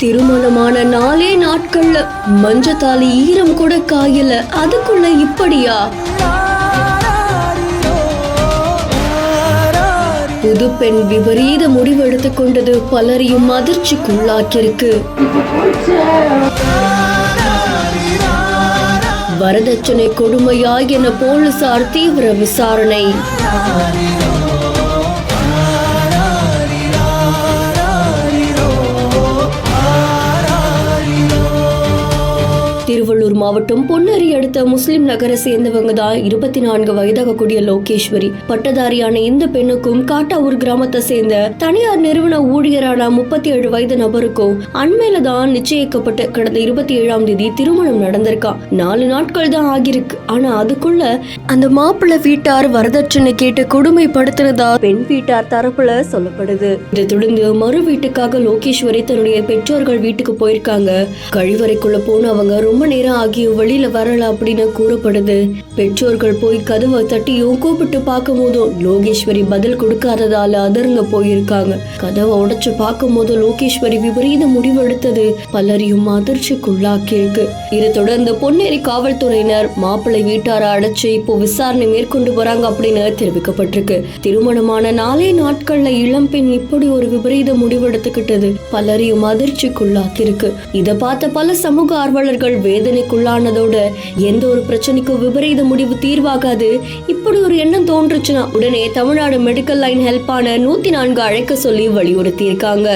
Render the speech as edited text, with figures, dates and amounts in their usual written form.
திருமணமான 4 நாட்கள்ல மஞ்சத்தாலி ஈரம் கூட காயல, அதுக்குள்ள இப்படியா? புது பெண் விபரீத முடிவு எடுத்துக் கொண்டது பலரையும் அதிர்ச்சிக்குள்ளாக்கியிருக்கு. வரதட்சணை கொடுமையா என போலீசார் தீவிர விசாரணை. திருவள்ளூர் மாவட்டம் பொன்னேரி அடுத்த முஸ்லிம் நகரை சேர்ந்தவங்க தான் 24 வயதாகக்கூடிய லோகேஸ்வரி. பட்டதாரியான இந்த பெண்ணுக்கும் காட்டாவூர் கிராமத்தை சேர்ந்த தனியார் நிறுவன ஊழியரான 37 வயது நபருக்கும் அண்மையில தான் நிச்சயிக்கப்பட்டு கடந்த 27ஆம் தேதி திருமணம் நடந்திருக்கா. 4 நாட்கள் தான் ஆகிருக்கு. ஆனா அதுக்குள்ள அந்த மாப்பிள்ளை வீட்டார் வரதட்சணை கேட்டு கொடுமைப்படுத்தினதா பெண் வீட்டார் தரப்புல சொல்லப்படுது. இதை தொடர்ந்து மறு வீட்டுக்காக லோகேஸ்வரி தன்னுடைய பெற்றோர்கள் வீட்டுக்கு போயிருக்காங்க. கழிவறைக்குள்ள போன அவங்க ரொம்ப நேரம் ஆகியும் வெளியில வரல அப்படின்னு கூறப்படுது. பெற்றோர்கள் போய் கதவை தட்டியும் கூப்பிட்டு பார்க்கும் போதும் லோகேஸ்வரி பதில் கொடுக்காததால அதிர்ந்து போயிருக்காங்க. கதவை உடைச்சு பார்க்கும் போது லோகேஸ்வரி விபரீத முடிவெடுத்தது பலரையும் அதிர்ச்சிக்குள்ளாக்கி இருக்கு. இதை தொடர்ந்து பொன்னேரி காவல்துறையினர் மாப்பிள்ளை வீட்டாரை அடைச்சு இப்போ விசாரணை மேற்கொண்டு வராங்க அப்படின்னு தெரிவிக்கப்பட்டிருக்கு. திருமணமான 4 நாட்கள்ல இளம்பெண் இப்படி ஒரு விபரீத முடிவெடுத்துக்கிட்டது பலரையும் அதிர்ச்சிக்குள்ளாக்கி இருக்கு. இதை பார்த்த பல சமூக ஆர்வலர்கள் வேதனைக்குள்ளானதோட எந்த ஒரு பிரச்சனைக்கும் விபரீத முடிவு தீர்வாகாது. இப்படி ஒரு எண்ணம் தோன்றுச்சுன்னா உடனே தமிழ்நாடு மெடிக்கல் லைன் ஹெல்ப்பான 104 அழைக்க சொல்லி வலியுறுத்தி இருக்காங்க.